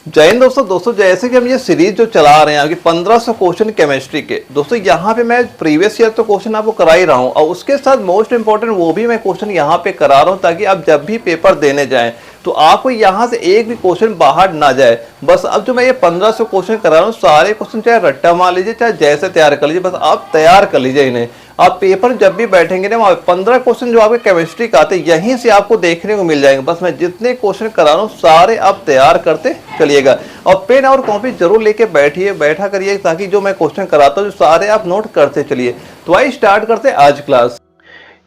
जय हिंद दोस्तों जैसे कि हम ये सीरीज जो चला रहे हैं आपकी 1500 क्वेश्चन केमिस्ट्री के। दोस्तों यहाँ पे मैं प्रीवियस ईयर तो क्वेश्चन आपको करा ही रहा हूँ और उसके साथ मोस्ट इंपॉर्टेंट वो भी मैं क्वेश्चन यहाँ पे करा रहा हूँ ताकि आप जब भी पेपर देने जाएं तो आपको यहाँ से एक भी क्वेश्चन बाहर ना जाए। बस अब जो मैं ये 1500 क्वेश्चन करा रहा हूँ सारे क्वेश्चन चाहे रट्टा मार लीजिए चाहे जैसे तैयार कर लीजिए, बस आप तैयार कर लीजिए इन्हें। आप पेपर जब भी बैठेंगे ना वहाँ 15 क्वेश्चन जो आपके केमिस्ट्री का आते हैं यहीं से आपको देखने को मिल जाएंगे। बस मैं जितने क्वेश्चन करा रहा हूँ सारे आप तैयार करते चलिएगा और पेन और कॉपी जरूर लेके बैठा करिए ताकि जो मैं क्वेश्चन कराता हूँ सारे आप नोट करते चलिए। तो आइए स्टार्ट करते आज क्लास।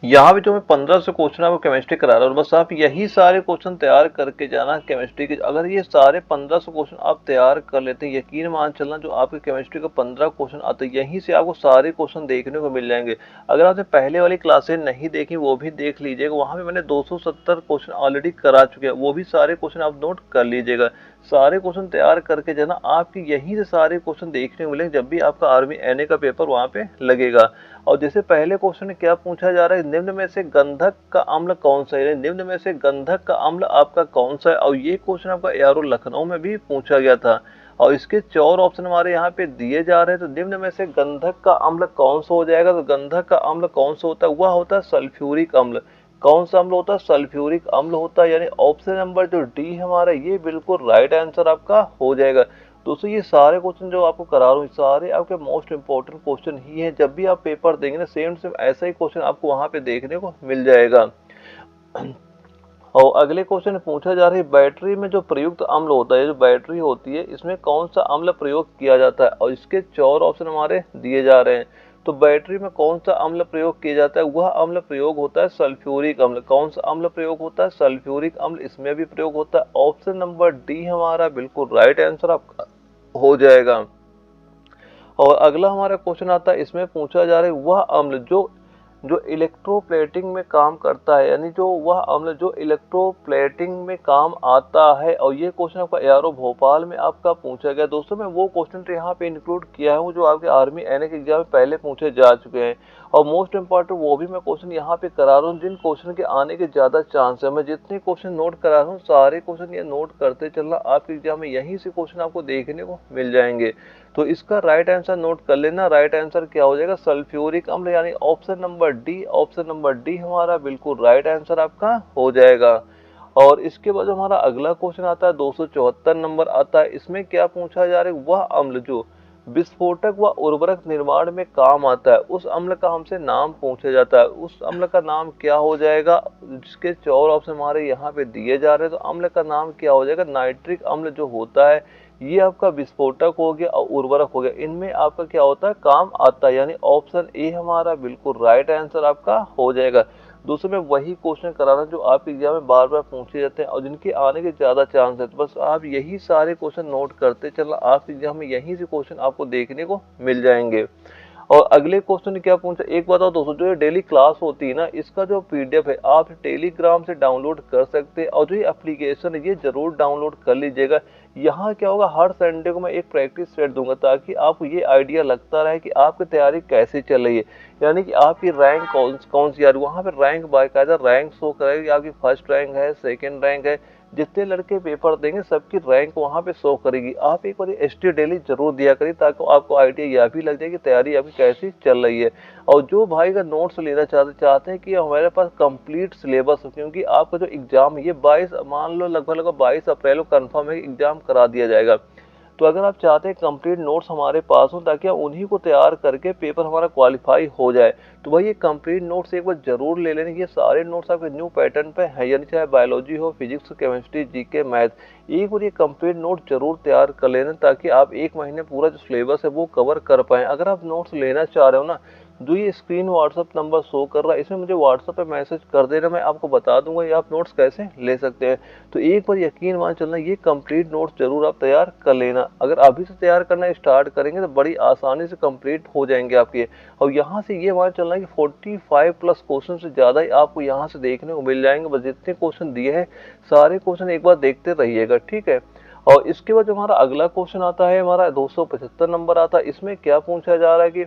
यहाँ पे जो मैं 1500 क्वेश्चन आपको केमिस्ट्री करा रहा हूँ बस आप यही सारे क्वेश्चन तैयार करके जाना केमिस्ट्री के। अगर ये सारे 1500 क्वेश्चन आप तैयार कर लेते हैं यकीन मान चलना जो आपके केमिस्ट्री का 15 क्वेश्चन आते हैं यहीं से आपको सारे क्वेश्चन देखने को मिल जाएंगे। अगर आपने पहले वाली क्लासेज नहीं देखी वो भी देख लीजिएगा, वहाँ पे मैंने 270 क्वेश्चन ऑलरेडी करा चुके हैं, वो भी सारे क्वेश्चन आप नोट कर लीजिएगा। सारे क्वेश्चन तैयार करके जाना, आपकी यहीं से सारे क्वेश्चन देखने को मिलेंगे जब भी आपका आर्मी एनए का पेपर वहाँ पे लगेगा। और जैसे पहले क्वेश्चन में क्या पूछा जा रहा है, निम्न में से गंधक का अम्ल कौन सा है, निम्न में से गंधक का अम्ल आपका कौन सा है। और ये क्वेश्चन आपका एआरओ लखनऊ में भी पूछा गया था और इसके 4 ऑप्शन हमारे यहाँ पे दिए जा रहे हैं। तो निम्न में से गंधक का अम्ल कौन सा हो जाएगा, तो गंधक का अम्ल कौन सा होता है, वह होता है सल्फ्यूरिक अम्ल। कौन सा अम्ल होता है, सल्फ्यूरिक अम्ल होता है, यानी ऑप्शन नंबर जो डी हमारा ये बिल्कुल राइट आंसर आपका हो जाएगा। दोस्तों ये सारे क्वेश्चन जो आपको करा रहा हूँ सारे आपके मोस्ट इंपॉर्टेंट क्वेश्चन ही हैं। जब भी आप पेपर देंगे ना सेम सेम ऐसा ही क्वेश्चन आपको वहां पे देखने को मिल जाएगा। और अगले क्वेश्चन में पूछा जा रहा है बैटरी में जो प्रयुक्त अम्ल होता है, जो बैटरी होती है इसमें कौन सा अम्ल प्रयोग किया जाता है। और इसके 4 ऑप्शन हमारे दिए जा रहे हैं। तो बैटरी में कौन सा अम्ल प्रयोग किया जाता है, वह अम्ल प्रयोग होता है सल्फ्यूरिक अम्ल। कौन सा अम्ल प्रयोग होता है, सल्फ्यूरिक अम्ल इसमें भी प्रयोग होता है। ऑप्शन नंबर डी हमारा बिल्कुल राइट आंसर आपका हो जाएगा। और अगला हमारा क्वेश्चन आता है, इसमें पूछा जा रहा है वह अम्ल जो जो इलेक्ट्रोप्लेटिंग में काम करता है, यानी जो वह अम्ल जो इलेक्ट्रोप्लेटिंग में काम आता है। और ये क्वेश्चन आपका एआरओ भोपाल में आपका पूछा गया। दोस्तों मैं वो क्वेश्चन तो यहाँ पे इंक्लूड किया हूँ जो आपके आर्मी एनए के एग्जाम में पहले पूछे जा चुके हैं और मोस्ट इंपॉर्टेंट वो भी मैं क्वेश्चन यहाँ पे करा रहा हूँ जिन क्वेश्चन के आने के ज्यादा चांस है। मैं जितने क्वेश्चन नोट करा रहा हूँ सारे क्वेश्चन ये नोट करते चलना, आपके एग्जाम में यहीं से क्वेश्चन आपको देखने को मिल जाएंगे। तो इसका राइट आंसर नोट कर लेना, राइट आंसर क्या हो जाएगा, सल्फ्यूरिक अम्ल, यानी option number D. Option number D हमारा बिल्कुल राइट आंसर आपका हो जाएगा। और इसके बाद हमारा अगला क्वेश्चन आता है 274 नंबर आता है। इसमें क्या पूछा जा रहा है, वह अम्ल जो विस्फोटक व उर्वरक निर्माण में काम आता है उस अम्ल का हमसे नाम पूछा जाता है। उस अम्ल का नाम क्या हो जाएगा, जिसके 4 ऑप्शन हमारे यहाँ पे दिए जा रहे हैं। तो अम्ल का नाम क्या हो जाएगा, नाइट्रिक अम्ल जो होता है ये आपका विस्फोटक हो गया और उर्वरक हो गया, इनमें आपका क्या होता है काम आता है, यानी ऑप्शन ए हमारा बिल्कुल राइट आंसर आपका हो जाएगा। दोस्तों मैं वही क्वेश्चन करा रहा हूँ जो आपके एग्जाम में बार बार पूछे जाते हैं और जिनके आने के ज्यादा चांस है। तो बस आप यही सारे क्वेश्चन नोट करते चलना, आपके एग्जाम में यहीं से क्वेश्चन आपको देखने को मिल जाएंगे। और अगले क्वेश्चन ने क्या पूछा, एक बताओ दोस्तों जो ये डेली क्लास होती है ना इसका जो पीडीएफ है आप टेलीग्राम से डाउनलोड कर सकते हैं और जो ये एप्लीकेशन है ये जरूर डाउनलोड कर लीजिएगा। यहाँ क्या होगा, हर संडे को मैं एक प्रैक्टिस सेट दूंगा ताकि आपको ये आइडिया लगता रहे कि आपकी तैयारी कैसे चल रही है, यानी कि आपकी रैंक कौन सी आ रही है। वहाँ पे रैंक बाकायदा रैंक शो करेगी, आपकी फर्स्ट रैंक है, सेकंड रैंक है, जितने लड़के पेपर देंगे सबकी रैंक वहाँ पे शो करेगी। आप एक बार एसटी डेली जरूर दिया करिए ताकि आपको आइडिया यह भी लग जाए कि तैयारी आपकी कैसी चल रही है। और जो भाई का नोट्स लेना चाहते हैं कि हमारे पास कंप्लीट सिलेबस हो, क्योंकि आपका जो एग्जाम है ये 22 मान लो लगभग 22 अप्रैल को कंफर्म है एग्जाम करा दिया जाएगा। तो अगर आप चाहते हैं कंप्लीट नोट्स हमारे पास हो ताकि आप उन्हीं को तैयार करके पेपर हमारा क्वालिफाई हो जाए, तो भाई ये कंप्लीट नोट्स एक बार जरूर ले लेने। ये सारे नोट्स आपके न्यू पैटर्न पे है, यानी चाहे बायोलॉजी हो, फिजिक्स, केमिस्ट्री, जीके, मैथ, एक बार ये कंप्लीट नोट जरूर तैयार कर लेना ताकि आप एक महीने पूरा जो सिलेबस है वो कवर कर पाए। अगर आप नोट्स लेना चाह रहे हो ना, जो ये स्क्रीन व्हाट्सअप नंबर शो कर रहा है इसमें मुझे व्हाट्सअप पे मैसेज कर देना, मैं आपको बता दूंगा ये आप नोट्स कैसे ले सकते हैं। तो एक बार यकीन मान चलना ये कंप्लीट नोट्स जरूर आप तैयार कर लेना। अगर अभी से तैयार करना स्टार्ट करेंगे तो बड़ी आसानी से कंप्लीट हो जाएंगे आपके। और यहाँ से ये मान चलना कि 45 प्लस क्वेश्चन से ज्यादा ही आपको यहाँ से देखने को मिल जाएंगे। बस जितने क्वेश्चन दिए हैं सारे क्वेश्चन एक बार देखते रहिएगा, ठीक है। और इसके बाद जो हमारा अगला क्वेश्चन आता है हमारा 275 नंबर आता है। इसमें क्या पूछा जा रहा है कि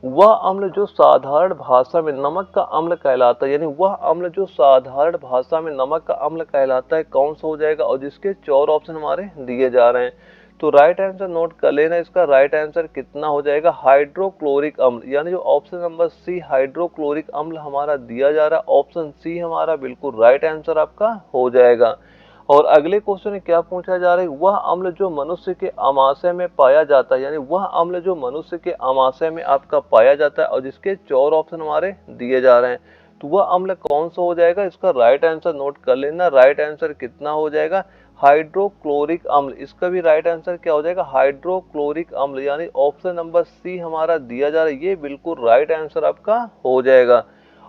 वह अम्ल जो साधारण भाषा में नमक का अम्ल कहलाता है, यानी वह अम्ल जो साधारण भाषा में नमक का अम्ल कहलाता है, कौन सा हो जाएगा? और जिसके 4 ऑप्शन हमारे दिए जा रहे हैं। तो राइट आंसर नोट कर लेना, इसका राइट आंसर कितना हो जाएगा? हाइड्रोक्लोरिक अम्ल, यानी जो ऑप्शन नंबर सी हाइड्रोक्लोरिक अम्ल हमारा दिया जा रहा है, ऑप्शन सी हमारा बिल्कुल राइट आंसर आपका हो जाएगा। और अगले क्वेश्चन में क्या पूछा जा रहा है? वह अम्ल जो मनुष्य के आमाशय में पाया जाता है, यानी वह अम्ल जो मनुष्य के आमाशय में आपका पाया जाता है और जिसके 4 ऑप्शन हमारे दिए जा रहे हैं, तो वह अम्ल कौन सा हो जाएगा? इसका राइट आंसर नोट कर लेना, राइट आंसर कितना हो जाएगा? हाइड्रोक्लोरिक अम्ल। इसका भी राइट आंसर क्या हो जाएगा? हाइड्रोक्लोरिक अम्ल, यानी ऑप्शन नंबर सी हमारा दिया जा रहा है, ये बिल्कुल राइट आंसर आपका हो जाएगा।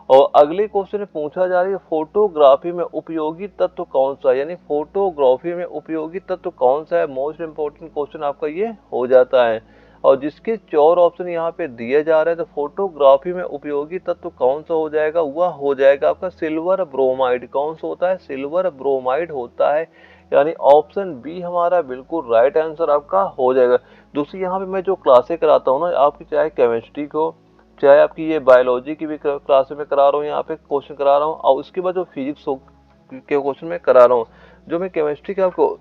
और अगले क्वेश्चन में पूछा जा रहा है फोटोग्राफी में उपयोगी तत्व कौन सा है, यानी फोटोग्राफी में उपयोगी तत्व कौन सा है? मोस्ट इंपोर्टेंट क्वेश्चन आपका ये हो जाता है। और जिसके 4 ऑप्शन यहाँ पे दिए जा रहे हैं, तो फोटोग्राफी में उपयोगी तत्व कौन सा हो जाएगा? वह हो जाएगा आपका सिल्वर ब्रोमाइड। कौन सा होता है? सिल्वर ब्रोमाइड होता है, यानी ऑप्शन बी हमारा बिल्कुल राइट आंसर आपका हो जाएगा। दूसरी यहाँ पे मैं जो क्लासें कराता हूँ ना, आपकी चाहे केमिस्ट्री को, चाहे आपकी ये बायोलॉजी की भी क्लास में करा रहा हूँ, यहाँ पे क्वेश्चन करा रहा हूँ, और उसके बाद जो फिजिक्स के क्वेश्चन में करा रहा हूँ, जो मैं केमिस्ट्री के आपको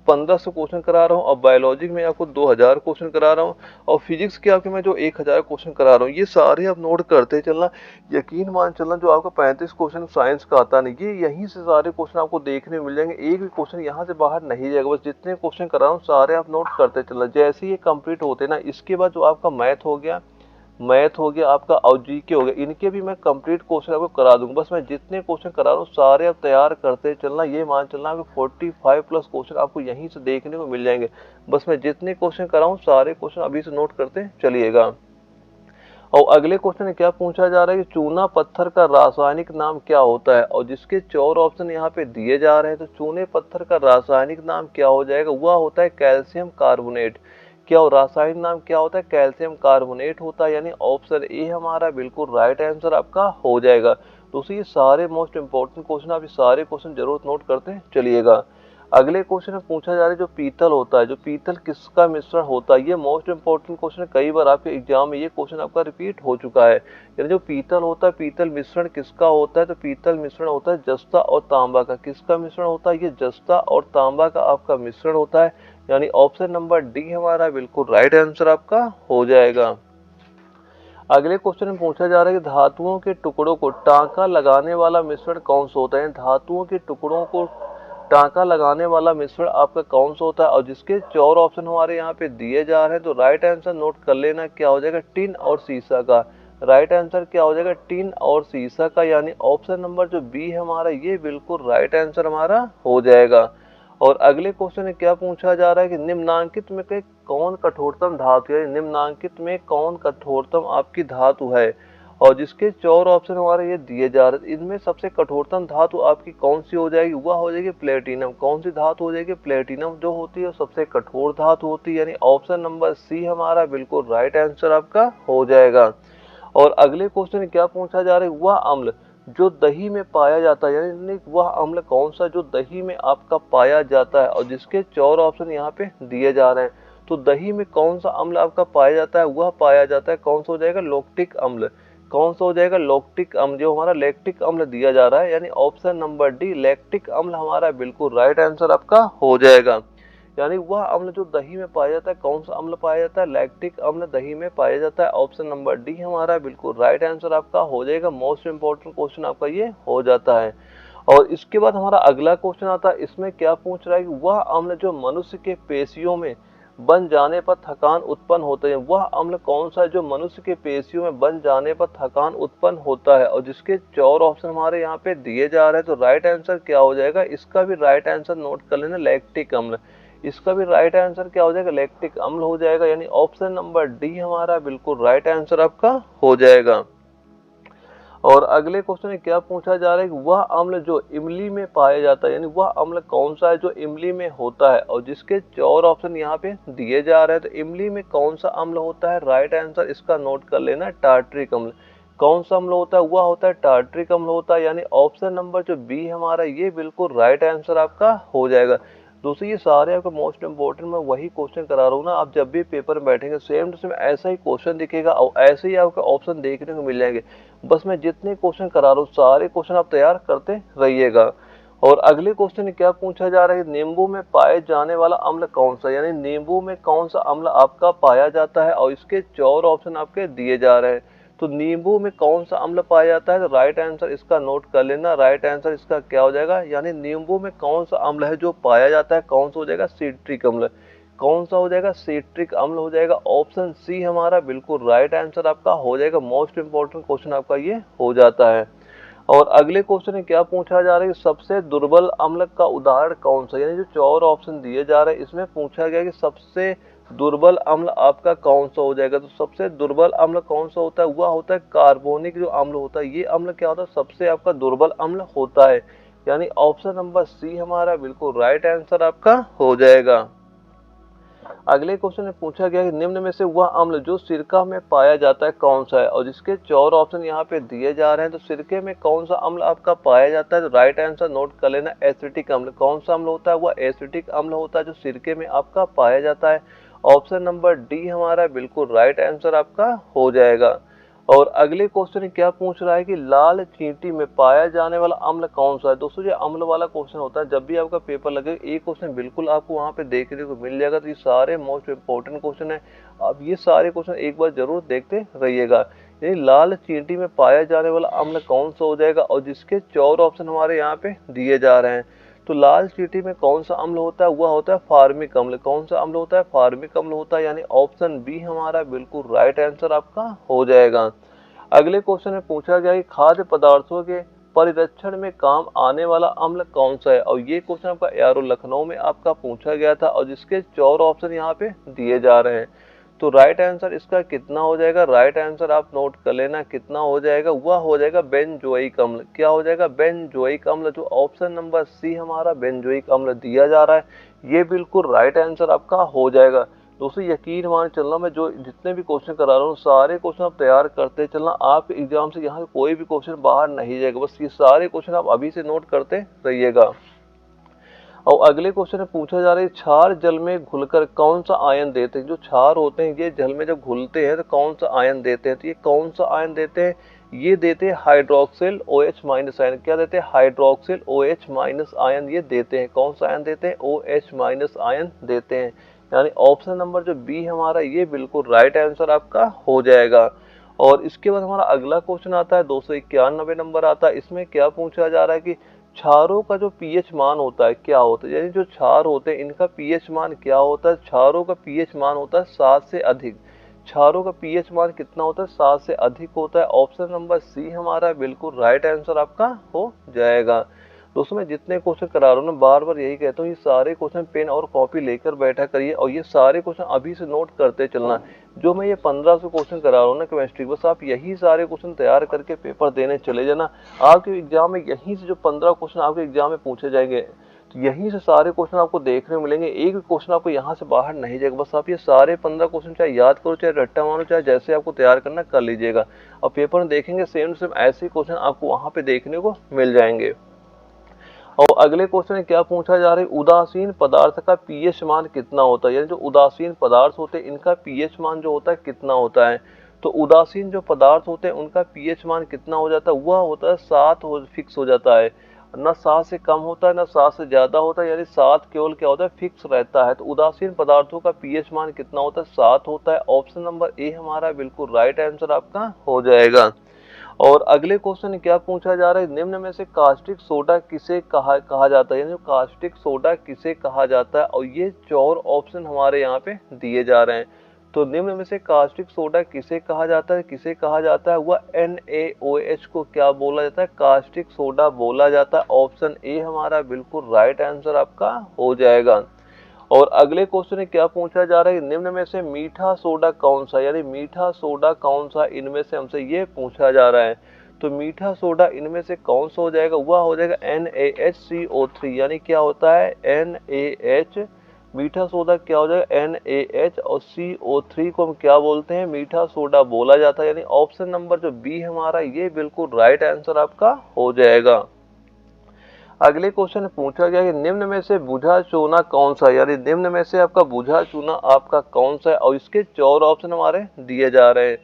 1500 क्वेश्चन करा रहा हूँ, और बायोलॉजी में आपको 2000 क्वेश्चन करा रहा हूँ, और फिजिक्स के आपके मैं जो 1000 क्वेश्चन करा रहा हूँ, ये सारे आप नोट करते चलना। यकीन मान चलना, जो आपका 35 क्वेश्चन साइंस का आता नहीं, ये यहीं से सारे क्वेश्चन आपको देखने मिल जाएंगे, एक भी क्वेश्चन यहाँ से बाहर नहीं जाएगा। बस जितने क्वेश्चन करा रहा हूँ सारे आप नोट करते चलना। जैसे ही ये कंप्लीट होते ना, इसके बाद जो आपका मैथ हो गया आपका, और जीके हो गया, इनके भी मैं कंप्लीट क्वेश्चन आपको करा दूंगा। बस मैं जितने क्वेश्चन करा रहा हूँ सारे आप तैयार करते चलना। ये मान चलना कि 45 प्लस क्वेश्चन आपको यहीं से देखने को मिल जाएंगे। बस मैं जितने क्वेश्चन कराऊँ सारे क्वेश्चन अभी से नोट करते चलिएगा। और अगले क्वेश्चन में क्या पूछा जा रहा है कि चूना पत्थर का रासायनिक नाम क्या होता है? और जिसके 4 ऑप्शन यहाँ पे दिए जा रहे हैं, तो चूने पत्थर का रासायनिक नाम क्या हो जाएगा? वह होता है कैल्शियम कार्बोनेट। क्या हो रासायनिक नाम क्या होता है? कैल्शियम कार्बोनेट होता है, यानी ऑप्शन ए हमारा बिल्कुल राइट आंसर आपका हो जाएगा। दोस्तों ये सारे मोस्ट इंपॉर्टेंट क्वेश्चन, आप ये सारे क्वेश्चन जरूर नोट करते चलिएगा। अगले क्वेश्चन में पूछा जा रहा है जो पीतल होता है, जो पीतल किसका मिश्रण होता है? ये मोस्ट इंपॉर्टेंट क्वेश्चन है, कई बार आपके एग्जाम में ये क्वेश्चन आपका रिपीट हो चुका है। यानी जो पीतल होता है, पीतल मिश्रण किसका होता है? तो पीतल मिश्रण होता है जस्ता और तांबा का। किसका मिश्रण होता है? ये जस्ता और तांबा का आपका मिश्रण होता है, यानी ऑप्शन नंबर डी हमारा बिल्कुल राइट आंसर आपका हो जाएगा। अगले क्वेश्चन में पूछा जा रहा है कि धातुओं के टुकड़ों को टांका लगाने वाला मिश्रण कौन सा होता है? धातुओं के टुकड़ों को टांका लगाने वाला मिश्रण आपका कौन सा होता है? और जिसके 4 ऑप्शन हमारे यहाँ पे दिए जा रहे हैं, तो राइट आंसर नोट कर लेना, क्या हो जाएगा? टिन और सीसा का। राइट आंसर क्या हो जाएगा? टिन और सीसा का, यानी ऑप्शन नंबर जो बी है हमारा, ये बिल्कुल राइट आंसर हमारा हो जाएगा। और अगले क्वेश्चन में क्या पूछा जा रहा है कि निम्नांकित में के कौन कठोरतम धातु है? निम्नांकित में कौन कठोरतम आपकी धातु है? और जिसके 4 ऑप्शन हमारे ये दिए जा रहे हैं, इनमें सबसे कठोरतम धातु आपकी कौन सी हो जाएगी? वह हो जाएगी प्लेटिनम। कौन सी धातु हो जाएगी? प्लेटिनम जो होती है सबसे कठोर धातु होती है, यानी ऑप्शन नंबर सी हमारा बिल्कुल राइट आंसर आपका हो जाएगा। और अगले क्वेश्चन में क्या पूछा जा रहा है? वह अम्ल जो दही में पाया जाता है, यानी वह अम्ल कौन सा जो दही में आपका पाया जाता है? और जिसके 4 ऑप्शन यहाँ पे दिए जा रहे हैं, तो दही में कौन सा अम्ल आपका पाया जाता है? वह पाया जाता है, कौन सा हो जाएगा? लैक्टिक अम्ल। कौन सा हो जाएगा? लैक्टिक अम्ल, जो हमारा लैक्टिक अम्ल दिया जा रहा है, यानी ऑप्शन नंबर डी लैक्टिक अम्ल हमारा बिल्कुल राइट आंसर आपका हो जाएगा। यानी वह अम्ल जो दही में पाया जाता है, कौन सा अम्ल पाया जाता है? लैक्टिक अम्ल दही में पाया जाता है, ऑप्शन नंबर डी हमारा बिल्कुल राइट आंसर आपका हो जाएगा। मोस्ट इंपोर्टेंट क्वेश्चन आपका ये हो जाता है। और इसके बाद हमारा अगला क्वेश्चन आता है, इसमें क्या पूछ रहा है कि वह अम्ल जो मनुष्य के पेशियों में बन जाने पर थकान उत्पन्न होते हैं, वह अम्ल कौन सा है जो मनुष्य के पेशियों में बन जाने पर थकान उत्पन्न होता है? और जिसके 4 ऑप्शन हमारे यहाँ पे दिए जा रहे हैं, तो राइट आंसर क्या हो जाएगा? इसका भी राइट आंसर नोट कर लेना, लैक्टिक अम्ल। इसका भी राइट आंसर क्या हो जाएगा? लैक्टिक अम्ल हो जाएगा, यानी ऑप्शन नंबर डी हमारा बिल्कुल राइट आंसर आपका हो जाएगा। और अगले क्वेश्चन में क्या पूछा जा रहा है कि वह अम्ल जो इमली में पाया जाता है, यानी वह अम्ल कौन सा है जो इमली में होता है? और जिसके 4 ऑप्शन यहाँ पे दिए जा रहे हैं, तो इमली में कौन सा अम्ल होता है? राइट आंसर इसका नोट कर लेना, टार्ट्रिक अम्ल। कौन सा अम्ल होता है? वह होता है टार्ट्रिक अम्ल होता है, यानी ऑप्शन नंबर जो बी हमारा, ये बिल्कुल राइट आंसर आपका हो जाएगा। दोस्तों ये सारे आपका मोस्ट इंपॉर्टेंट मैं वही क्वेश्चन करा रहा हूँ ना, आप जब भी पेपर में बैठेंगे सेम टू सेम ऐसा ही क्वेश्चन दिखेगा और ऐसे ही आपका ऑप्शन देखने को मिल जाएंगे। बस मैं जितने क्वेश्चन करा रहा हूँ सारे क्वेश्चन आप तैयार करते रहिएगा। और अगले क्वेश्चन में क्या पूछा जा रहा है, नींबू में पाए जाने वाला अम्ल कौन सा, यानी नींबू में कौन सा अम्ल आपका पाया जाता है, और इसके 4 ऑप्शन आपके दिए जा रहे हैं। तो नींबू में कौन सा अम्ल पाया जाता है, तो राइट आंसर इसका नोट कर लेना। राइट आंसर इसका क्या हो जाएगा, यानी नींबू में कौन सा अम्ल है जो पाया जाता है, कौन सा हो जाएगा, सिट्रिक अम्ल। कौन सा हो जाएगा, सिट्रिक अम्ल हो जाएगा। ऑप्शन सी हमारा बिल्कुल राइट आंसर आपका हो जाएगा। मोस्ट इंपॉर्टेंट क्वेश्चन आपका ये हो जाता है। और अगले क्वेश्चन में क्या पूछा जा रहा है कि सबसे दुर्बल अम्ल का उदाहरण कौन सा, यानी जो 4 ऑप्शन दिए जा रहे हैं इसमें पूछा गया कि सबसे दुर्बल अम्ल आपका कौन सा हो जाएगा। तो सबसे दुर्बल अम्ल कौन सा होता है, वह होता है कार्बोनिक जो अम्ल होता है। ये अम्ल क्या होता है, सबसे आपका दुर्बल अम्ल होता है, यानी ऑप्शन नंबर सी हमारा बिल्कुल राइट आंसर आपका हो जाएगा। अगले क्वेश्चन में पूछा गया कि निम्न में से वह अम्ल जो सिरका में पाया जाता है कौन सा है, और जिसके 4 ऑप्शन यहाँ पे दिए जा रहे हैं। तो सिरके में कौन सा अम्ल आपका पाया जाता है, तो राइट आंसर नोट कर लेना, एसिटिक अम्ल। कौन सा अम्ल होता है, वह एसिटिक अम्ल होता है जो सिरके में आपका पाया जाता है। ऑप्शन नंबर डी हमारा बिल्कुल राइट आंसर आपका हो जाएगा। और अगले क्वेश्चन में क्या पूछ रहा है कि लाल चींटी में पाया जाने वाला अम्ल कौन सा है। दोस्तों ये अम्ल वाला क्वेश्चन होता है, जब भी आपका पेपर लगे एक क्वेश्चन बिल्कुल आपको वहां पे देखने को मिल जाएगा। तो ये सारे मोस्ट इंपॉर्टेंट क्वेश्चन है, आप ये सारे क्वेश्चन एक बार जरूर देखते रहिएगा। यानी लाल चींटी में पाया जाने वाला अम्ल कौन सा हो जाएगा, और जिसके 4 ऑप्शन हमारे यहाँ पे दिए जा रहे हैं। तो लाल चींटी में कौन सा अम्ल होता है, वह होता है फार्मिक अम्ल। कौन सा अम्ल होता है, फार्मिक अम्ल होता है, यानी ऑप्शन बी हमारा बिल्कुल राइट आंसर आपका हो जाएगा। अगले क्वेश्चन में पूछा गया कि खाद्य पदार्थों के परिरक्षण में काम आने वाला अम्ल कौन सा है, और ये क्वेश्चन आपका एआरओ लखनऊ में आपका पूछा गया था, और जिसके 4 ऑप्शन यहाँ पे दिए जा रहे हैं। तो राइट आंसर इसका कितना हो जाएगा, राइट आंसर आप नोट कर लेना कितना हो जाएगा, वह हो जाएगा बेंजोइक अम्ल। क्या हो जाएगा, बेंजोइक अम्ल। जो ऑप्शन नंबर सी हमारा बेंजोइक अम्ल दिया जा रहा है ये बिल्कुल राइट आंसर आपका हो जाएगा। दोस्तों यकीन मान चलना, मैं जो जितने भी क्वेश्चन करा रहा हूँ सारे क्वेश्चन आप तैयार करते चलना, आपके एग्जाम से यहाँ कोई भी क्वेश्चन बाहर नहीं जाएगा। बस ये सारे क्वेश्चन आप अभी से नोट करते रहिएगा। और अगले क्वेश्चन में पूछा जा रहा है क्षार जल में घुलकर कौन सा आयन देते हैं। जो क्षार होते हैं ये जल में जब घुलते हैं तो कौन सा आयन देते हैं, तो ये कौन सा आयन देते हैं, ये देते हैं हाइड्रोक्सिल OH माइनस आयन। क्या देते हैं, हाइड्रोक्सिल OH माइनस आयन ये देते हैं। कौन सा आयन देते हैं, OH माइनस आयन देते हैं। यानी ऑप्शन नंबर जो बी हमारा ये बिल्कुल राइट आंसर आपका हो जाएगा। और इसके बाद हमारा अगला क्वेश्चन आता है 291 नंबर आता है। इसमें क्या पूछा जा रहा है कि क्षारों का जो पीएच मान होता है क्या होता है, यानी जो क्षार होते हैं इनका पीएच मान क्या होता है। क्षारों का पीएच मान होता है 7 से अधिक। क्षारों का पीएच मान कितना होता है, 7 से अधिक होता है। ऑप्शन नंबर सी हमारा बिल्कुल राइट आंसर आपका हो जाएगा। दोस्तों मैं जितने क्वेश्चन करा रहा हूँ ना बार बार यही कहता हूँ, ये सारे क्वेश्चन पेन और कॉपी लेकर बैठा करिए, और ये सारे क्वेश्चन अभी से नोट करते चलना। जो मैं ये 1500 क्वेश्चन करा रहा हूँ ना केमिस्ट्री, बस आप यही सारे क्वेश्चन तैयार करके पेपर देने चले जाना। आपके एग्जाम में यहीं से जो 15 क्वेश्चन आपके एग्जाम में पूछे जाएंगे, तो यहीं से सारे क्वेश्चन आपको देखने को मिलेंगे। एक भी क्वेश्चन आपको यहाँ से बाहर नहीं जाएगा। बस आप ये सारे 15 क्वेश्चन चाहे याद करो, चाहे रट्टा मारो, चाहे जैसे आपको तैयार करना कर लीजिएगा, और पेपर में देखेंगे सेम टू सेम ऐसे क्वेश्चन आपको वहां पे देखने को मिल जाएंगे। और अगले क्वेश्चन में क्या पूछा जा रहा है, उदासीन पदार्थ का पीएच मान कितना होता है, यानी जो उदासीन पदार्थ होते हैं इनका पीएच मान जो होता है कितना होता है। तो उदासीन जो पदार्थ होते हैं उनका पीएच मान कितना हो जाता है, वह होता है 7 फिक्स हो जाता है। न 7 से कम होता है न 7 से ज्यादा होता है, यानी 7 केवल क्या होता है, फिक्स रहता है। तो उदासीन पदार्थों का पीएच मान कितना होता है, 7 होता है। ऑप्शन नंबर ए हमारा बिल्कुल राइट आंसर आपका हो जाएगा। और अगले क्वेश्चन में क्या पूछा जा रहा है, निम्न में से कास्टिक सोडा किसे कहा जाता है, यानी कास्टिक सोडा किसे कहा जाता है, और ये 4 ऑप्शन हमारे यहाँ पे दिए जा रहे हैं। तो निम्न में से कास्टिक सोडा किसे कहा जाता है, किसे कहा जाता है, वह NaOH को क्या बोला जाता है, कास्टिक सोडा बोला जाता है। ऑप्शन ए हमारा बिल्कुल राइट आंसर आपका हो जाएगा। और अगले क्वेश्चन में क्या पूछा जा रहा है, निम्न में से मीठा सोडा कौन सा, यानी मीठा सोडा कौन सा इनमें से हमसे ये पूछा जा रहा है। तो मीठा सोडा इनमें से कौन सा हो जाएगा, वह हो जाएगा NaHCO3। यानी क्या होता है, NaH, मीठा सोडा क्या हो जाएगा NaH, और CO3 को हम क्या बोलते हैं, मीठा सोडा बोला जाता है। यानी ऑप्शन नंबर जो बी हमारा ये बिल्कुल राइट आंसर आपका हो जाएगा। अगले क्वेश्चन में पूछा गया कि निम्न में से बुझा चूना कौन सा है, यानी निम्न में से आपका बुझा चूना आपका कौन सा है, और इसके 4 ऑप्शन हमारे दिए जा रहे हैं।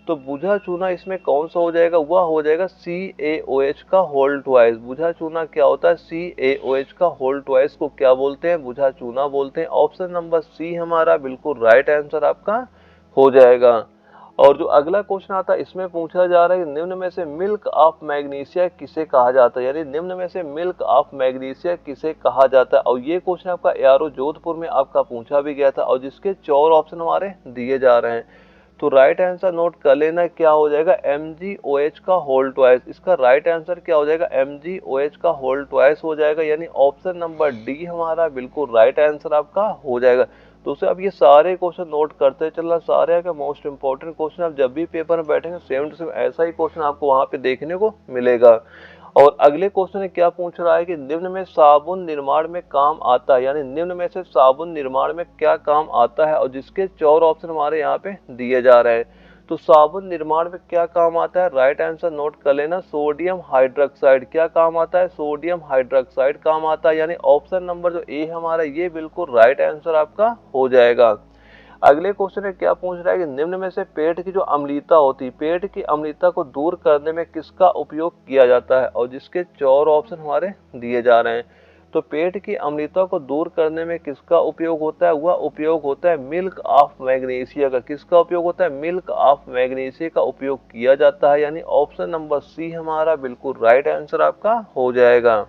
तो बुझा चूना इसमें कौन सा हो जाएगा, वह हो जाएगा CaOH का होल ट्वाइस। बुझा चूना क्या होता है, CaOH का होल ट्वाइस को क्या बोलते हैं, बुझा चूना बोलते हैं। ऑप्शन नंबर सी हमारा बिल्कुल राइट आंसर आपका हो जाएगा। और जो अगला क्वेश्चन आता है इसमें पूछा जा रहा है कि निम्न में से मिल्क ऑफ मैग्नीशिया किसे कहा जाता है, यानी निम्न में से मिल्क ऑफ मैग्नीशिया किसे कहा जाता है। और ये क्वेश्चन आपका एआरओ जोधपुर में आपका पूछा भी गया था, और जिसके 4 ऑप्शन हमारे दिए जा रहे हैं। तो राइट आंसर नोट कर लेना, क्या हो जाएगा, MgOH का होल ट्वाइस। इसका राइट आंसर क्या हो जाएगा, MgOH का होल ट्वाइस हो जाएगा, यानी ऑप्शन नंबर डी हमारा बिल्कुल राइट आंसर आपका हो जाएगा। दोस्तों अब ये सारे क्वेश्चन नोट करते चलना, सारे का मोस्ट इंपॉर्टेंट क्वेश्चन। आप जब भी पेपर में बैठेंगे सेम टू सेम ऐसा ही क्वेश्चन आपको वहां पे देखने को मिलेगा। और अगले क्वेश्चन में क्या पूछ रहा है कि निम्न में साबुन निर्माण में काम आता है, यानी निम्न में से साबुन निर्माण में क्या काम आता है, और जिसके 4 ऑप्शन हमारे यहाँ पे दिए जा रहे हैं। तो साबुन निर्माण में क्या काम आता है, राइट आंसर नोट कर लेना, सोडियम हाइड्रोक्साइड। क्या काम आता है, सोडियम हाइड्रोक्साइड काम आता है, यानी ऑप्शन नंबर जो ए हमारा ये बिल्कुल राइट आंसर आपका हो जाएगा। अगले क्वेश्चन में क्या पूछ रहा है कि निम्न में से पेट की जो अम्लता होती है, पेट की अम्लता को दूर करने में किसका उपयोग किया जाता है, और जिसके 4 ऑप्शन हमारे दिए जा रहे हैं। तो पेट की अम्लता को दूर करने में किसका उपयोग होता है, वह उपयोग होता है मिल्क ऑफ मैग्नीशिया का। किसका उपयोग होता है, मिल्क ऑफ मैग्नीशिया का उपयोग किया जाता है, यानी ऑप्शन नंबर सी हमारा बिल्कुल राइट आंसर आपका हो जाएगा।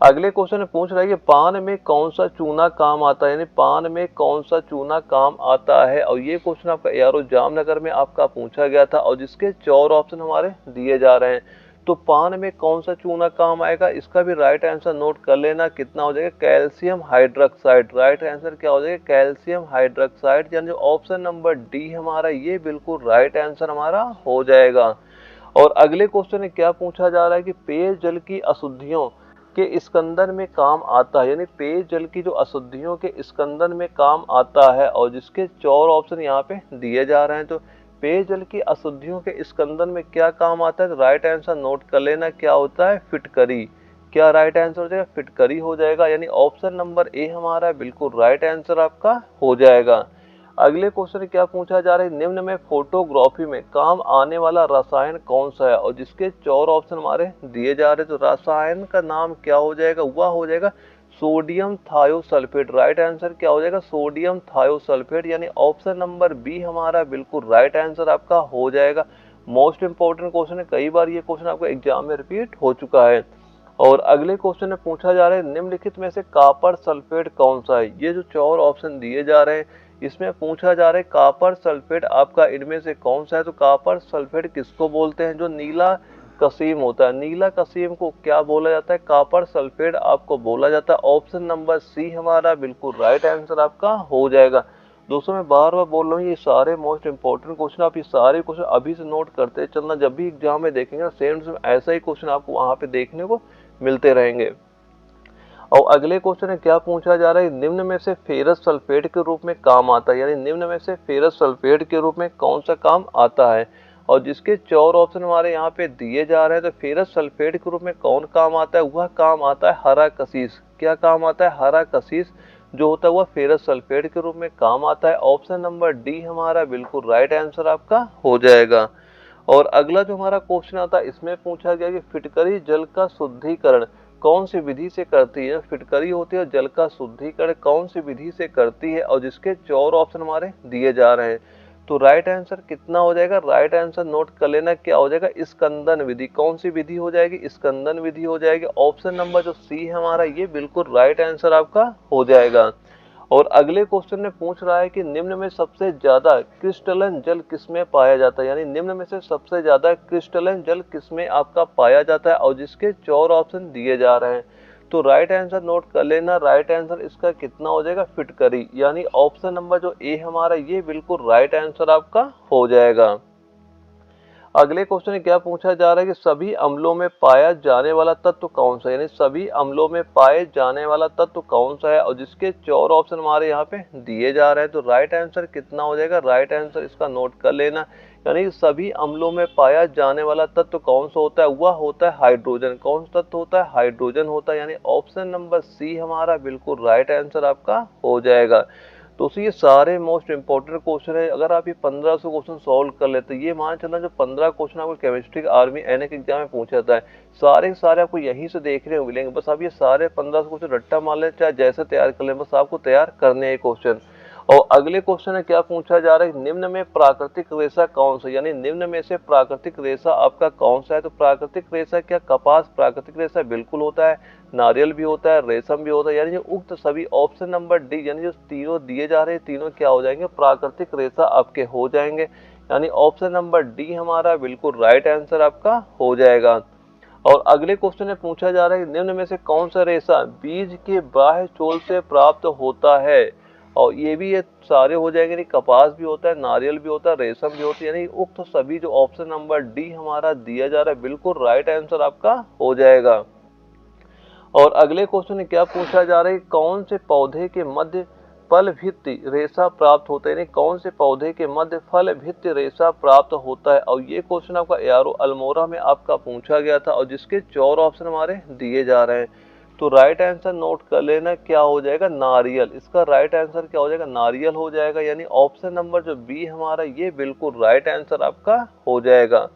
अगले क्वेश्चन में पूछ रहा है कि पान में कौन सा चूना काम आता है, यानी पान में कौन सा चूना काम आता है। और ये क्वेश्चन आपका एआरओ जामनगर में आपका पूछा गया था, और जिसके 4 ऑप्शन हमारे दिए जा रहे हैं। तो पान में कौन सा चूना काम आएगा, इसका भी राइट आंसर नोट कर लेना, कितना हो जाएगा, कैल्शियम हाइड्रोक्साइड। राइट आंसर क्या हो जाएगा, कैल्शियम हाइड्रोक्साइड, यानी ऑप्शन नंबर डी हमारा ये बिल्कुल राइट आंसर हमारा हो जाएगा। और अगले क्वेश्चन में क्या पूछा जा रहा है कि पेयजल की अशुद्धियों के स्कंदन में काम आता है, यानी पेयजल की जो अशुद्धियों के स्कंदन में काम आता है, और जिसके 4 ऑप्शन यहाँ पे दिए जा रहे हैं। तो पेयजल की अशुद्धियों के स्कंदन में क्या काम आता है, तो राइट आंसर नोट कर लेना, क्या होता है, फिटकरी। क्या राइट आंसर हो जाएगा, फिटकरी हो जाएगा, यानी ऑप्शन नंबर ए हमारा बिल्कुल राइट आंसर आपका हो जाएगा। अगले क्वेश्चन क्या पूछा जा रहा है, निम्न में फोटोग्राफी में काम आने वाला रसायन कौन सा है, और जिसके 4 ऑप्शन हमारे दिए जा रहे हैं। तो रसायन का नाम क्या हो जाएगा, वह हो जाएगा सोडियम थायोसल्फेट। राइट आंसर क्या हो जाएगा, सोडियम थायोसल्फेट, यानी ऑप्शन नंबर बी हमारा बिल्कुल राइट आंसर आपका हो जाएगा। मोस्ट इंपॉर्टेंट क्वेश्चन है, कई बार ये क्वेश्चन आपको एग्जाम में रिपीट हो चुका है। और अगले क्वेश्चन में पूछा जा रहा है, निम्नलिखित में से कॉपर सल्फेट कौन सा है। ये जो 4 ऑप्शन दिए जा रहे हैं इसमें पूछा जा रहा है कॉपर सल्फेट आपका इनमें से कौन सा है। तो कॉपर सल्फेट किसको बोलते हैं, जो नीला कसीम होता है, नीला कसीम को क्या बोला जाता है, कॉपर सल्फेट आपको बोला जाता है। ऑप्शन नंबर सी हमारा बिल्कुल राइट आंसर आपका हो जाएगा। दोस्तों मैं बार बार बोल रहा हूँ, ये सारे मोस्ट इंपॉर्टेंट क्वेश्चन, आप ये सारे क्वेश्चन अभी से नोट करते चलना, जब भी एग्जाम में देखेंगे सेम टू सेम ऐसा ही क्वेश्चन आपको वहां पे देखने को मिलते रहेंगे। और अगले क्वेश्चन में क्या पूछा जा रहा है, निम्न में से फेरस सल्फेट के रूप में काम आता है, यानी निम्न में से फेरस सल्फेट के रूप में कौन सा काम आता है, और जिसके 4 ऑप्शन हमारे यहाँ पे दिए जा रहे हैं। तो फेरस सल्फेट के रूप में कौन काम आता है, वह काम आता है हरा कशीस। क्या काम आता है, हरा कशीस जो होता है वह फेरस सल्फेट के रूप में काम आता है। ऑप्शन नंबर डी हमारा बिल्कुल राइट आंसर आपका हो जाएगा। और अगला जो हमारा क्वेश्चन आता है इसमें पूछा गया कि फिटकरी जल का शुद्धिकरण कौन सी विधि से करती है। फिटकरी होती है जल का शुद्धिकरण कौन सी विधि से करती है, और जिसके 4 ऑप्शन हमारे दिए जा रहे हैं। तो राइट आंसर कितना हो जाएगा, राइट आंसर नोट कर लेना, क्या हो जाएगा, स्कंदन विधि। कौन सी विधि हो जाएगी, स्कंदन विधि हो जाएगी। ऑप्शन नंबर जो सी हमारा ये बिल्कुल राइट आंसर आपका हो जाएगा। और अगले क्वेश्चन में पूछ रहा है कि निम्न में सबसे ज्यादा क्रिस्टलन जल किसमें पाया जाता है, यानी निम्न में से सबसे ज्यादा क्रिस्टलन जल किसमें आपका पाया जाता है, और जिसके 4 ऑप्शन दिए जा रहे हैं। तो राइट आंसर नोट कर लेना, राइट आंसर इसका कितना हो जाएगा, फिटकरी, यानी ऑप्शन नंबर जो ए हमारा ये बिल्कुल राइट आंसर आपका हो जाएगा। अगले क्वेश्चन में क्या पूछा जा रहा है कि सभी अम्लों में पाया जाने वाला तत्व कौन सा है, यानी सभी अम्लों में पाए जाने वाला तत्व कौन सा है, और जिसके 4 ऑप्शन हमारे यहाँ पे दिए जा रहे हैं। तो राइट आंसर कितना हो जाएगा, राइट आंसर इसका नोट कर लेना, यानी सभी अम्लों में पाया जाने वाला तत्व कौन सा होता है, वह होता है हाइड्रोजन। कौन सा तत्व होता है, हाइड्रोजन होता है, यानी ऑप्शन नंबर सी हमारा बिल्कुल राइट आंसर आपका हो जाएगा। तो ये सारे मोस्ट इंपॉर्टेंट क्वेश्चन है। अगर आप ये 1500 क्वेश्चन सॉल्व कर लेते, ये मान चलना जो 15 क्वेश्चन आपको केमिस्ट्री का आर्मी एनए के एग्जाम में पूछा जाता है, सारे के सारे आपको यहीं से देखने को मिलेंगे। बस आप ये सारे 1500 क्वेश्चन रट्टा मार लें, चाहे जैसे तैयार कर लें, बस आपको तैयार करने हैं क्वेश्चन। और अगले क्वेश्चन में क्या पूछा जा रहा है, निम्न में प्राकृतिक रेशा कौन सा, यानी निम्न में से प्राकृतिक रेशा आपका कौन सा है। तो प्राकृतिक रेशा क्या, कपास प्राकृतिक रेशा बिल्कुल होता है, नारियल भी होता है, रेशम भी होता है, यानी जो उक्त सभी ऑप्शन नंबर डी, यानी जो तीनों दिए जा रहे हैं, तीनों क्या हो जाएंगे, प्राकृतिक रेशा आपके हो जाएंगे, यानी ऑप्शन नंबर डी हमारा बिल्कुल राइट आंसर आपका हो जाएगा। और अगले क्वेश्चन में पूछा जा रहा है कि निम्न में से कौन सा रेशा बीज के बाह्य छोर से प्राप्त होता है, और ये सारे हो जाएंगे, यानी कपास भी होता है, नारियल भी होता है, रेशम भी होती है, यानी उक्त सभी जो ऑप्शन नंबर डी हमारा दिया जा रहा है बिल्कुल राइट आंसर आपका हो जाएगा। और अगले क्वेश्चन में क्या पूछा जा रहा है, कौन से पौधे के मध्य फल भित्ति रेशा प्राप्त होता है, यानी कौन से पौधे के मध्य फल भित्ति रेशा प्राप्त होता है। और ये क्वेश्चन आपका एआरओ अल्मोड़ा में आपका पूछा गया था, और जिसके 4 ऑप्शन हमारे दिए जा रहे हैं। तो राइट आंसर नोट कर लेना, क्या हो जाएगा, नारियल। इसका राइट आंसर क्या हो जाएगा, नारियल हो जाएगा, यानी ऑप्शन नंबर जो बी हमारा ये बिल्कुल राइट आंसर आपका हो जाएगा।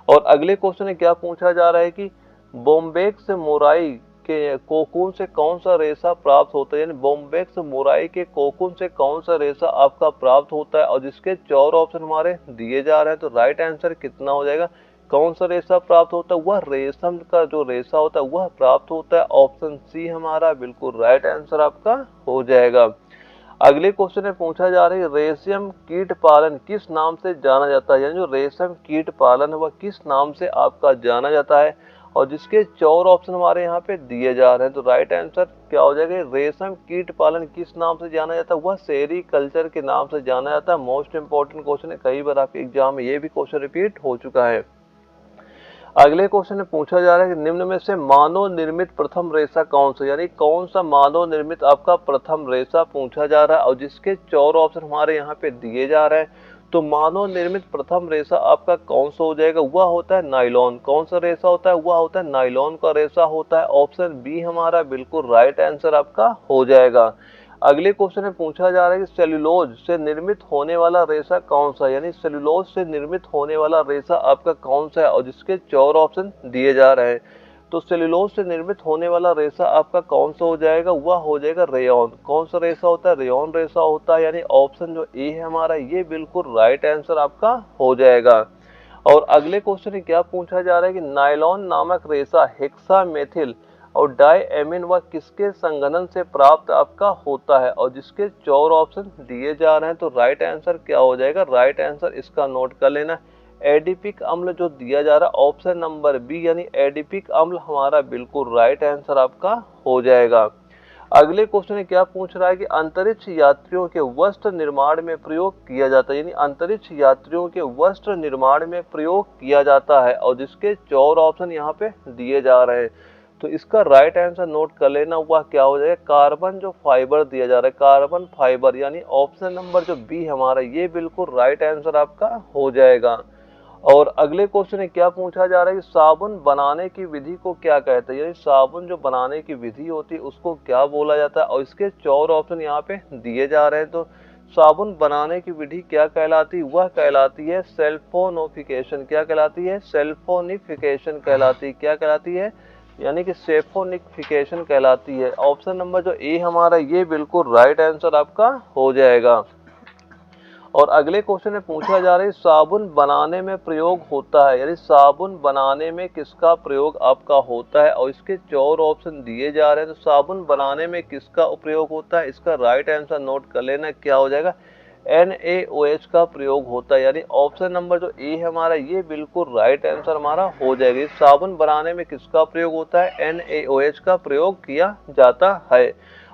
और अगले क्वेश्चन में क्या पूछा जा रहा है कि बोम्बेक्स मोराई के कोकून से कौन सा रेशा प्राप्त होता है, यानी बोम्बेक्स मोराई के कोकून से कौन सा रेशा आपका प्राप्त होता है, और जिसके 4 ऑप्शन हमारे दिए जा रहे हैं। तो राइट आंसर कितना हो जाएगा, कौन सा रेशा प्राप्त होता है, वह रेशम का जो रेशा होता है वह प्राप्त होता है, ऑप्शन सी हमारा बिल्कुल राइट आंसर आपका हो जाएगा। अगले क्वेश्चन में पूछा जा रहा है रेशम कीट पालन किस नाम से जाना जाता है, यानी जो रेशम कीट पालन है वह किस नाम से आपका जाना जाता है, और जिसके 4 ऑप्शन हमारे यहाँ पे दिए जा रहे हैं। तो राइट आंसर क्या हो जाएगा, रेशम कीट पालन किस नाम से जाना जाता है, वह सेरीकल्चर के नाम से जाना जाता है। मोस्ट इंपॉर्टेंट क्वेश्चन है, कई बार आपके एग्जाम में ये भी क्वेश्चन रिपीट हो चुका है। अगले क्वेश्चन में पूछा जा रहा है कि निम्न में से मानव निर्मित प्रथम रेशा कौन सा, यानी कौन सा मानव निर्मित आपका प्रथम रेशा पूछा जा रहा है, और जिसके 4 ऑप्शन हमारे यहाँ पे दिए जा रहे हैं। तो मानव निर्मित प्रथम रेशा आपका कौन सा हो जाएगा, वह होता है नाइलॉन। कौन सा रेशा होता है, वह होता है नाइलॉन का रेशा होता है, ऑप्शन बी हमारा बिल्कुल राइट आंसर आपका हो जाएगा। अगले क्वेश्चन में पूछा जा रहा है कि सेल्यूलोज से निर्मित होने वाला रेशा कौन सा है, यानी सेल्यूलोज से निर्मित होने वाला रेशा आपका कौन सा है, और जिसके 4 ऑप्शन दिए जा रहे हैं। तो सेल्यूलोज से निर्मित होने वाला रेशा आपका कौन सा हो जाएगा, वह हो जाएगा रेयॉन। कौन सा रेशा होता है, रेयॉन रेशा होता है, यानी ऑप्शन जो ए है हमारा ये बिल्कुल राइट आंसर आपका हो जाएगा। और अगले क्वेश्चन में क्या पूछा जा रहा है कि नायलॉन नामक रेशा हेक्सामेथिल और डायएमीन व किसके संघनन से प्राप्त आपका होता है, और जिसके 4 ऑप्शन दिए जा रहे हैं। तो राइट आंसर क्या हो जाएगा, राइट आंसर इसका नोट कर लेना, एडिपिक अम्ल जो दिया जा रहा है ऑप्शन नंबर बी, यानी एडिपिक अम्ल हमारा बिल्कुल राइट आंसर आपका हो जाएगा। अगले क्वेश्चन में क्या पूछ रहा है कि अंतरिक्ष यात्रियों के वस्त्र निर्माण में प्रयोग किया जाता है, यानी अंतरिक्ष यात्रियों के वस्त्र निर्माण में प्रयोग किया जाता है, और जिसके 4 ऑप्शन यहाँ पे दिए जा रहे हैं। तो इसका राइट आंसर नोट कर लेना, हुआ क्या हो जाएगा, कार्बन जो फाइबर दिया जा रहा है, कार्बन फाइबर, यानी ऑप्शन नंबर जो बी हमारा ये बिल्कुल राइट आंसर आपका हो जाएगा। और अगले क्वेश्चन में क्या पूछा जा रहा है कि साबुन बनाने की विधि को क्या कहते हैं, यानी साबुन जो बनाने की विधि होती है उसको क्या बोला जाता है, और इसके 4 ऑप्शन यहाँ पे दिए जा रहे हैं। तो साबुन बनाने की विधि क्या कहलाती है, वह कहलाती है सेल्फोनिफिकेशन। क्या कहलाती है, सेल्फोनिफिकेशन कहलाती है। क्या कहलाती है, यानी कि सेल्फोनिफिकेशन कहलाती है। ऑप्शन नंबर जो ए हमारा ये बिल्कुल राइट आंसर आपका हो जाएगा। और अगले क्वेश्चन में पूछा जा रहा है साबुन बनाने में प्रयोग होता है, यानी साबुन बनाने में किसका प्रयोग आपका होता है, और इसके 4 ऑप्शन दिए जा रहे हैं। तो साबुन बनाने में किसका प्रयोग होता है, इसका राइट आंसर नोट कर लेना, क्या हो जाएगा, NaOH का प्रयोग होता है, यानी ऑप्शन नंबर जो ए है हमारा ये बिल्कुल राइट आंसर हमारा हो जाएगा। साबुन बनाने में किसका प्रयोग होता है, NaOH का प्रयोग किया जाता है।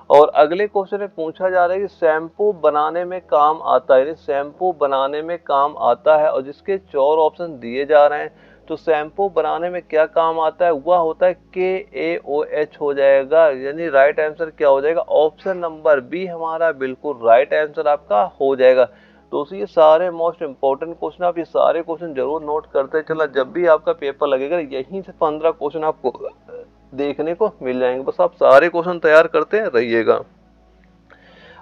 और अगले क्वेश्चन में पूछा जा रहा है कि शैम्पू बनाने में काम आता है, यानी शैम्पू बनाने में काम आता है, और जिसके 4 ऑप्शन दिए जा रहे हैं। तो शैम्पू बनाने में क्या काम आता है, वह होता है KAOH हो जाएगा, यानी राइट आंसर क्या हो जाएगा, ऑप्शन नंबर बी हमारा बिल्कुल राइट आंसर आपका हो जाएगा। दोस्तों ये सारे मोस्ट इंपॉर्टेंट क्वेश्चन, आप ये सारे क्वेश्चन जरूर नोट करते चला, जब भी आपका पेपर लगेगा यहीं से 15 क्वेश्चन आपको देखने को मिल जाएंगे, बस आप सारे क्वेश्चन तैयार करते रहिएगा।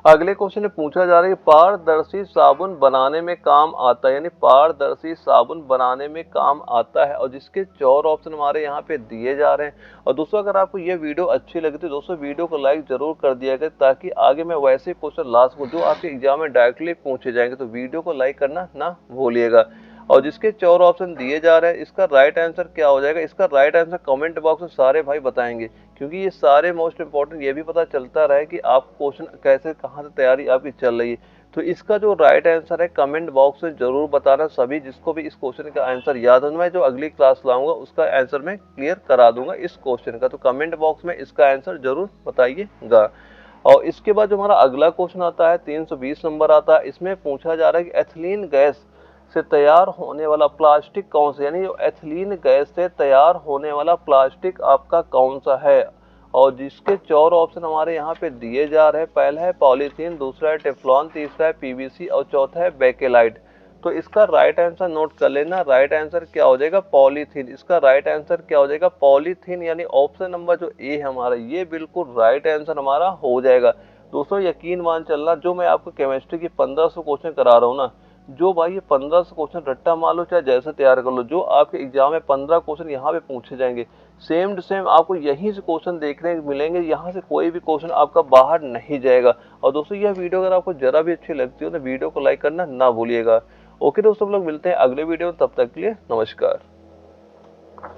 अगले क्वेश्चन में पूछा जा रहा है कि पारदर्शी साबुन बनाने में काम आता है, यानी पारदर्शी साबुन बनाने में काम आता है, और जिसके 4 ऑप्शन हमारे यहाँ पे दिए जा रहे हैं। और दोस्तों अगर आपको ये वीडियो अच्छी लगी तो दोस्तों वीडियो को लाइक जरूर कर दिया करें, ताकि आगे मैं वैसे क्वेश्चन ला सकूं जो आपके एग्जाम में डायरेक्टली पूछे जाएंगे। तो वीडियो को लाइक करना ना भूलिएगा। और जिसके 4 ऑप्शन दिए जा रहे हैं, इसका राइट आंसर क्या हो जाएगा, इसका राइट आंसर कमेंट बॉक्स में सारे भाई बताएंगे, क्योंकि ये सारे मोस्ट इंपॉर्टेंट, ये भी पता चलता रहे कि आप क्वेश्चन कैसे कहाँ से तैयारी आपकी चल रही है। तो इसका जो राइट आंसर है कमेंट बॉक्स में जरूर बताना सभी, जिसको भी इस क्वेश्चन का आंसर याद हो। मैं जो अगली क्लास लाऊंगा उसका आंसर मैं क्लियर करा दूंगा इस क्वेश्चन का, तो कमेंट बॉक्स में इसका आंसर जरूर बताइएगा। और इसके बाद जो हमारा अगला क्वेश्चन आता है 320 नंबर आता है, इसमें पूछा जा रहा है कि एथिलीन गैस से तैयार होने वाला प्लास्टिक कौन सा, यानी जो एथिलीन गैस से तैयार होने वाला प्लास्टिक आपका कौन सा है। और जिसके 4 ऑप्शन हमारे यहाँ पे दिए जा रहे हैं, पहला है पॉलीथीन, दूसरा है टेफ्लॉन, तीसरा है PVC और चौथा है बेकेलाइट। तो इसका राइट आंसर नोट कर लेना, राइट आंसर क्या हो जाएगा, पॉलीथीन। इसका राइट आंसर क्या हो जाएगा, पॉलीथीन, यानी ऑप्शन नंबर जो ए हमारा ये बिल्कुल राइट आंसर हमारा हो जाएगा। दोस्तों यकीन मान चलना, जो मैं आपको केमिस्ट्री की 1500 क्वेश्चन करा रहा हूँ ना, जो भाई ये 1500 क्वेश्चन रट्टा मार लो चाहे जैसे तैयार कर लो, जो आपके एग्जाम में 15 क्वेश्चन यहाँ पे पूछे जाएंगे, सेम टू सेम आपको यहीं से क्वेश्चन देखने को मिलेंगे, यहाँ से कोई भी क्वेश्चन आपका बाहर नहीं जाएगा। और दोस्तों यह वीडियो अगर आपको जरा भी अच्छी लगती हो तो वीडियो को लाइक करना ना भूलिएगा। ओके दोस्तों, हम लोग मिलते हैं अगले वीडियो में, तब तक के लिए नमस्कार।